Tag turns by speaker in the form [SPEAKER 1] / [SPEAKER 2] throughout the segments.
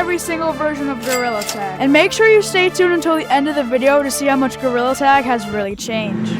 [SPEAKER 1] every single version of Gorilla Tag. And make sure you stay tuned until the end of the video to see how much Gorilla Tag has really changed.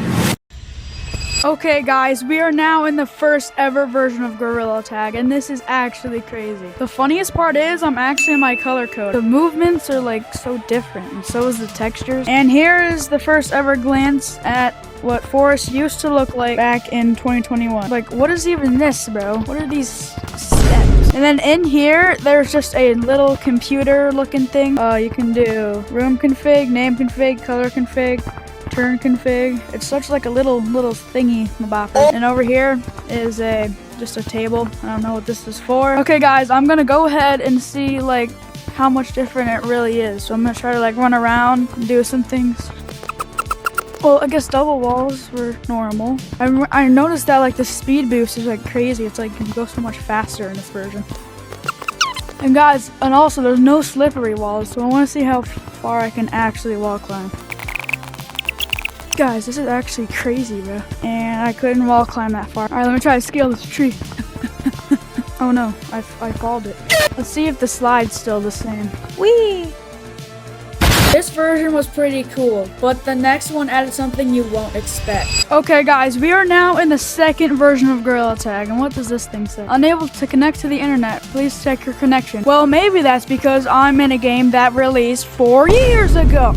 [SPEAKER 1] Okay guys, we are now in the first ever version of Gorilla Tag, and this is actually crazy. The funniest part is I'm actually in my color code. The movements are like so different, and so is the textures. And here is the first ever glance at what Forest used to look like back in 2021. Like, what is even this, bro? What are these steps? And then in here, there's just a little computer looking thing. You can do room config, name config, color config, turn config. It's such like a little thingy mabopper. And over here is just a table. I don't know what this is for. Okay guys, I'm gonna go ahead and see like how much different it really is. So I'm gonna try to like run around and do some things. Well, I guess double walls were normal. I noticed that like the speed boost is like crazy. It's like you can go so much faster in this version. And guys, and also there's no slippery walls, so I want to see how far I can actually wall climb. Guys, this is actually crazy, bro. And I couldn't wall climb that far. All right, let me try to scale this tree. Oh no, I falled it. Let's see if the slide's still the same. Whee! This version was pretty cool, but the next one added something you won't expect. Okay guys, we are now in the second version of Gorilla Tag, and what does this thing say? Unable to connect to the internet, please check your connection. Well, maybe that's because I'm in a game that released 4 years ago.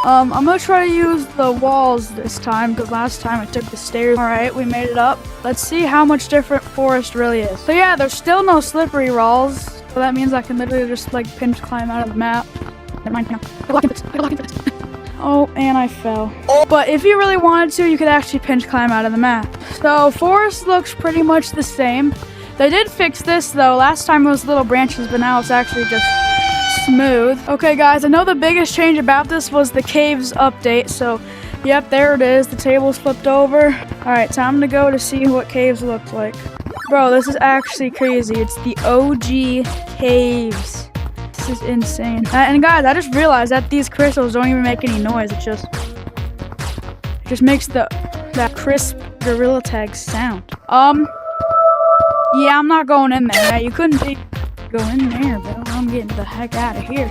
[SPEAKER 1] I'm gonna try to use the walls this time, because last time I took the stairs. Alright, we made it up. Let's see how much different Forest really is. So yeah, there's still no slippery walls, so that means I can literally just like pinch climb out of the map. Never mind, no. Oh, and I fell. But if you really wanted to, you could actually pinch climb out of the map. So Forest looks pretty much the same. They did fix this though. Last time it was little branches, but now it's actually just smooth. Okay guys, I know the biggest change about this was the caves update. So yep, there it is. The table's flipped over. Alright, time to go to see what caves look like. Bro, this is actually crazy. It's the OG caves. This is insane. And guys, I just realized that these crystals don't even make any noise. It just makes that crisp Gorilla Tag sound. Yeah, I'm not going in there. You couldn't go in there, bro. I'm getting the heck out of here.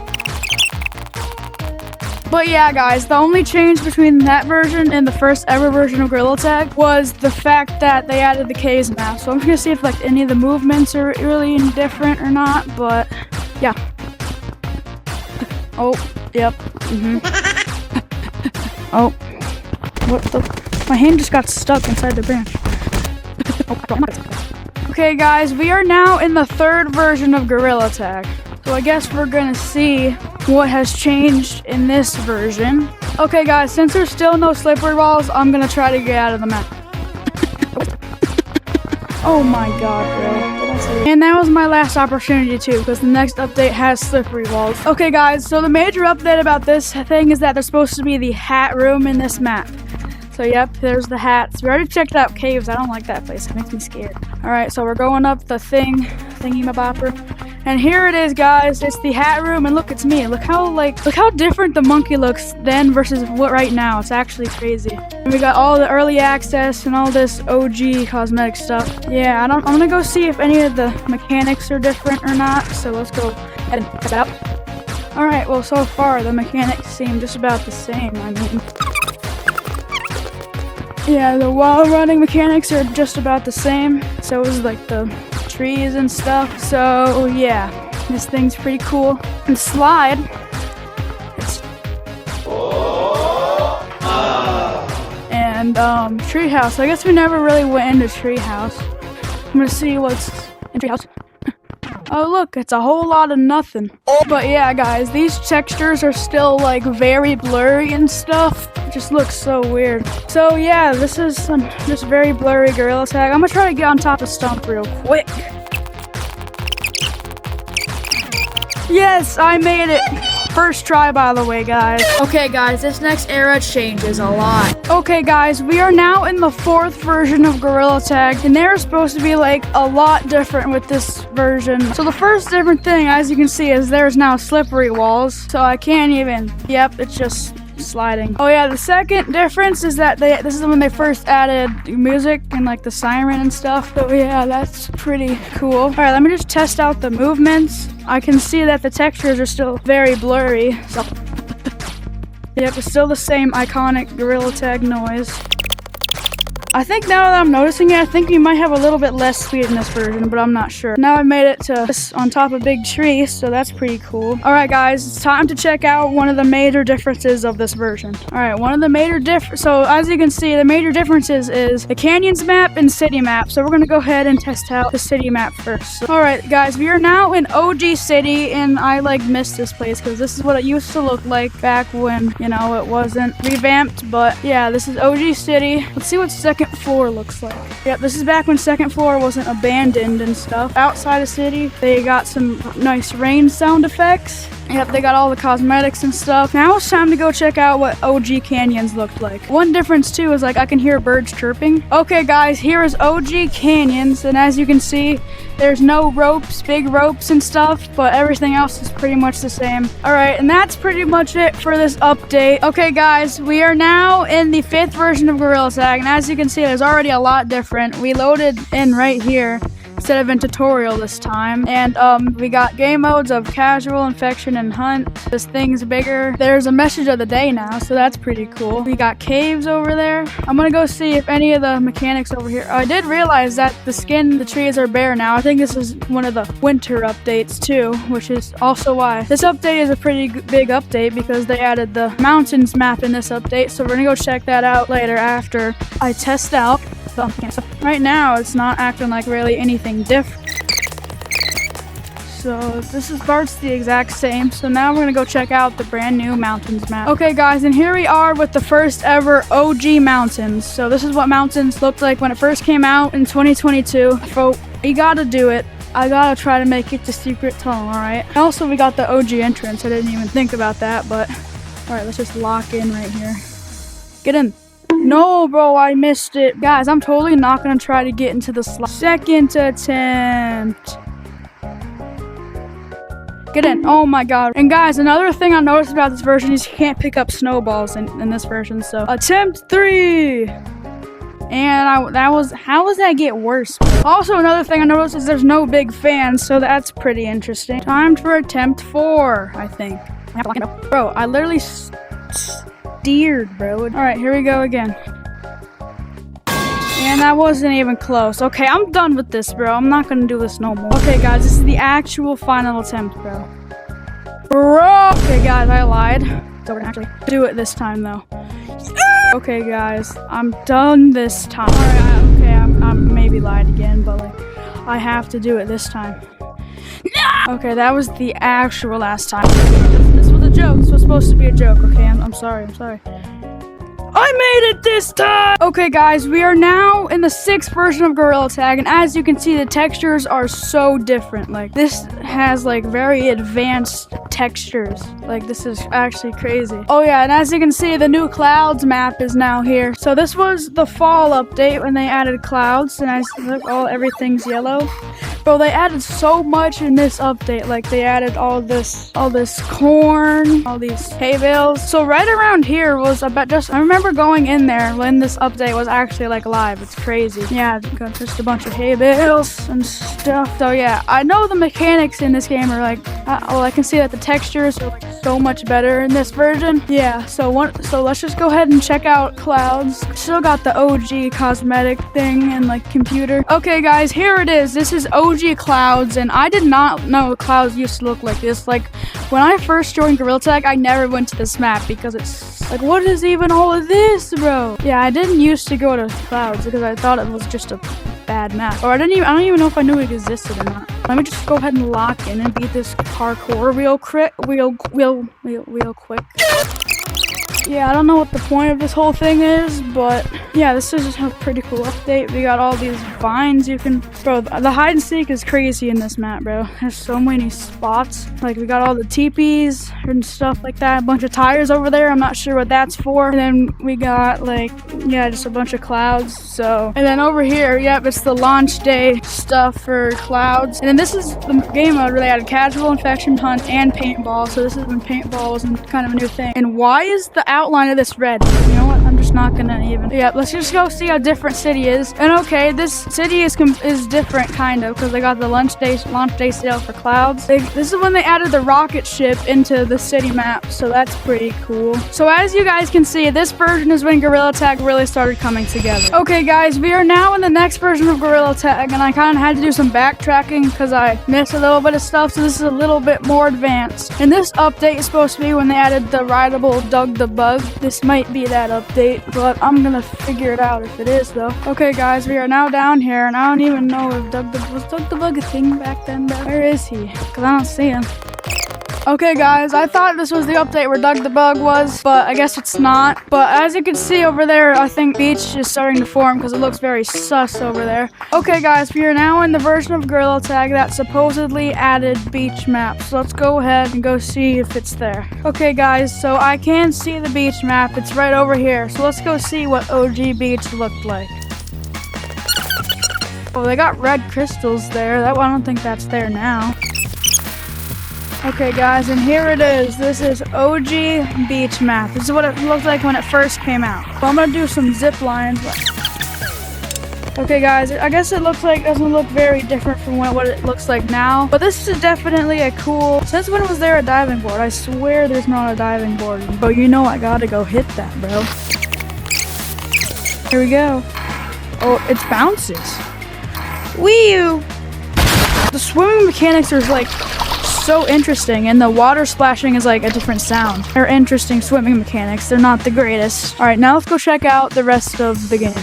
[SPEAKER 1] But yeah, guys, the only change between that version and the first ever version of Gorilla Tag was the fact that they added the caves map. So I'm gonna see if like any of the movements are really any different or not. But yeah. Oh, yep. Oh, what the? My hand just got stuck inside the branch. Okay, guys, we are now in the third version of Gorilla Tag. So I guess we're gonna see what has changed in this version. Okay, guys, since there's still no slippery walls, I'm gonna try to get out of the map. Oh my god, bro. And that was my last opportunity too, because the next update has slippery walls. Okay guys, so the major update about this thing is that there's supposed to be the hat room in this map. So yep, there's the hats. We already checked out caves. I don't like that place. It makes me scared. Alright, so we're going up the thingy-mabopper. And here it is, guys. It's the hat room, and look, it's me. Look how different the monkey looks then versus what right now. It's actually crazy. And we got all the early access and all this OG cosmetic stuff. Yeah, I'm gonna go see if any of the mechanics are different or not. So let's go ahead and test it out. Alright, well, so far the mechanics seem just about the same. I mean, yeah, the wall running mechanics are just about the same. So is like the trees and stuff. So yeah, this thing's pretty cool. And slide. And treehouse. I guess we never really went into treehouse. I'm gonna see what's in treehouse. Oh look, it's a whole lot of nothing. But yeah, guys, these textures are still like very blurry and stuff. It just looks so weird. So yeah, this is just very blurry Gorilla Tag. I'm gonna try to get on top of Stump real quick. Yes, I made it. First try, by the way, guys. Okay, guys, this next era changes a lot. Okay, guys, we are now in the fourth version of Gorilla Tag, and they're supposed to be like a lot different with this version. So the first different thing, as you can see, is there's now slippery walls. So I can't even, yep, it's just, sliding. Oh yeah, the second difference is that this is when they first added music and like the siren and stuff. So yeah, that's pretty cool. All right, let me just test out the movements. I can see that the textures are still very blurry. So yep, it's still the same iconic gorilla tag noise. I think now that I'm noticing it, I think we might have a little bit less speed in this version, but I'm not sure. Now I made it to on top of a big tree, so that's pretty cool. All right, guys, it's time to check out one of the major differences of this version. All right, one of the major so as you can see, the major differences is the canyons map and city map. So we're gonna go ahead and test out the city map first. All right, guys, we are now in OG City, and I like missed this place because this is what it used to look like back when, you know, it wasn't revamped. But yeah, this is OG City. Let's see what second floor looks like. Yep, this is back when second floor wasn't abandoned and stuff. Outside of city, they got some nice rain sound effects. Yep, they got all the cosmetics and stuff. Now it's time to go check out what OG Canyons looked like. One difference too is like I can hear birds chirping. Okay guys, here is OG Canyons, and as you can see, there's no ropes, big ropes and stuff, but everything else is pretty much the same. All right, and that's pretty much it for this update. Okay guys, we are now in the 5th version of Gorilla Tag, and as you can see, there's already a lot different. We loaded in right here instead of in tutorial this time, and we got game modes of casual, infection, and hunt. This thing's bigger. There's a message of the day now, so that's pretty cool. We got caves over there. I'm gonna go see if any of the mechanics over here. I did realize that the trees are bare now. I think this is one of the winter updates too, which is also why this update is a pretty big update, because they added the mountains map in this update. So we're gonna go check that out later after I test out. So right now it's not acting like really anything different. So this part's the exact same. So now we're gonna go check out the brand new mountains map. Okay guys, and here we are with the first ever OG mountains. So this is what mountains looked like when it first came out in 2022. So you gotta do it. I gotta try to make it the secret tunnel, alright? Also, we got the OG entrance. I didn't even think about that, but alright, let's just lock in right here. Get in. No, bro, I missed it. Guys, I'm totally not gonna try to get into the second attempt. Get in. Oh my god. And guys, another thing I noticed about this version is you can't pick up snowballs in this version. So, attempt 3. And how does that get worse? Also, another thing I noticed is there's no big fans, so that's pretty interesting. Time for attempt 4, I think. Bro, I literally steered, bro. Alright, here we go again. And that wasn't even close. Okay, I'm done with this, bro. I'm not gonna do this no more. Okay, guys, this is the actual final attempt, bro. Bro! Okay, guys, I lied. So we're gonna actually do it this time, though. Okay, guys, I'm done this time. Alright, okay, I'm maybe lied again, but like, I have to do it this time. Okay, that was the actual last time. This was a joke. This was supposed to be a joke, okay? I'm sorry, I'm sorry. I made it this time! Okay, guys, we are now in the 6th version of Gorilla Tag, and as you can see, the textures are so different. Like, this has, like, very advanced textures. Like, this is actually crazy. Oh, yeah, and as you can see, the new clouds map is now here. So this was the fall update when they added clouds, and as look, everything's yellow. Bro, they added so much in this update. Like, they added all this corn, all these hay bales. So right around here was about I remember going in there when this update was actually like live. It's crazy. Yeah, got just a bunch of hay bales and stuff. So yeah, I know the mechanics in this game are like, well, I can see that the textures are like so much better in this version. Yeah, so let's just go ahead and check out clouds. Still got the OG cosmetic thing and like computer. Okay guys, here it is. This is OG clouds, and I did not know clouds used to look like this. Like, when I first joined Gorilla Tag, I never went to this map because it's like, what is even all of this, bro? Yeah, I didn't used to go to clouds because I thought it was just a bad map. Or I don't even know if I knew it existed or not. Let me just go ahead and lock in and beat this parkour real quick. Yeah, I don't know what the point of this whole thing is, but yeah, this is a pretty cool update. We got all these vines you can, bro, the hide and seek is crazy in this map, bro. There's so many spots. Like, we got all the teepees and stuff like that. A bunch of tires over there. I'm not sure what that's for. And then we got, like, yeah, just a bunch of clouds. So, and then over here, yep, it's the launch day stuff for clouds. And then this is the game mode where they added casual, infection, hunt, and paintball. So this is when paintball was kind of a new thing. And why is the outline of this red? You know what? I'm just not gonna even. Yeah, let's just go see how different city is. And okay, this city is different kind of because they got the launch day sale for clouds. This is when they added the rocket ship into the city map, so that's pretty cool. So as you guys can see, this version is when Gorilla Tag really started coming together. Okay, guys, we are now in the next version of Gorilla Tag, and I kind of had to do some backtracking because I missed a little bit of stuff. So this is a little bit more advanced. And this update is supposed to be when they added the rideable Doug the Bug. This might be that update, but I'm gonna figure it out if it is though. Okay guys, we are now down here and I don't even know if was Doug the Bug a thing back then, bro? Where is he? Cause I don't see him. Okay guys, I thought this was the update where Doug the Bug was, but I guess it's not. But as you can see over there, I think beach is starting to form because it looks very sus over there. Okay guys, we are now in the version of Gorilla Tag that supposedly added beach map. So let's go ahead and go see if it's there. Okay guys, so I can see the beach map. It's right over here. So let's go see what OG beach looked like. Oh, they got red crystals there. I don't think that's there now. Okay guys, and here it is. This is OG beach map. This is what it looked like when it first came out. So I'm gonna do some zip lines. Okay guys, I guess it doesn't look very different from what it looks like now. But this is definitely a cool, since when was there a diving board? I swear there's not a diving board. But you know I gotta go hit that, bro. Here we go. Oh, it bounces. Wee! The swimming mechanics are like so interesting, and the water splashing is like a different sound. They're interesting swimming mechanics. They're not the greatest. Alright, now let's go check out the rest of the game.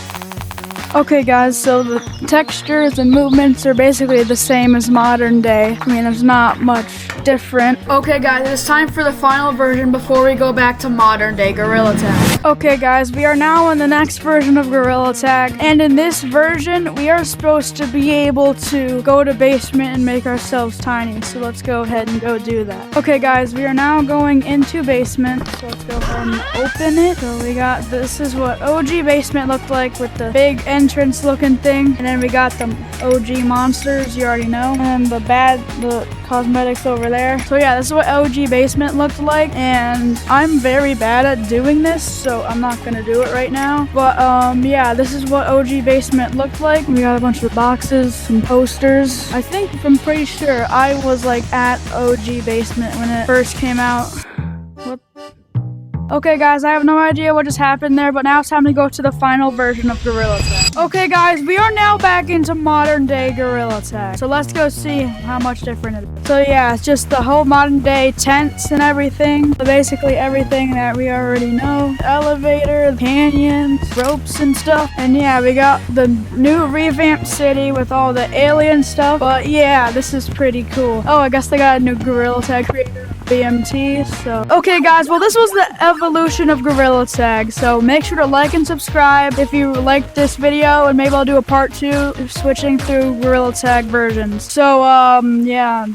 [SPEAKER 1] Okay guys, so the textures and movements are basically the same as modern day. I mean, there's not much different. Okay guys, it's time for the final version before we go back to modern day Gorilla Tag. Okay guys, we are now in the next version of Gorilla Tag, and in this version, we are supposed to be able to go to basement and make ourselves tiny. So let's go ahead and go do that. Okay guys, we are now going into basement. So let's go ahead and open it. So we got, this is what OG basement looked like with the big entrance looking thing. And then we got the OG monsters, you already know. And the cosmetics over there. So yeah, this is what OG basement looked like, and I'm very bad at doing this, so I'm not gonna do it right now. But yeah, this is what OG basement looked like. We got a bunch of boxes, some posters. I'm pretty sure I was like at OG basement when it first came out. What? Okay guys, I have no idea what just happened there, but now it's time to go to the final version of Gorilla Tag. Okay guys, we are now back into modern day Gorilla Tag. So let's go see how much different it is. So yeah, it's just the whole modern day tents and everything. So basically everything that we already know. The elevator, the canyons, ropes and stuff. And yeah, we got the new revamped city with all the alien stuff. But yeah, this is pretty cool. Oh, I guess they got a new Gorilla Tag creator. BMT. So okay guys, well this was the evolution of Gorilla Tag, so make sure to like and subscribe if you liked this video, and maybe I'll do a part 2 switching through Gorilla Tag versions. So yeah,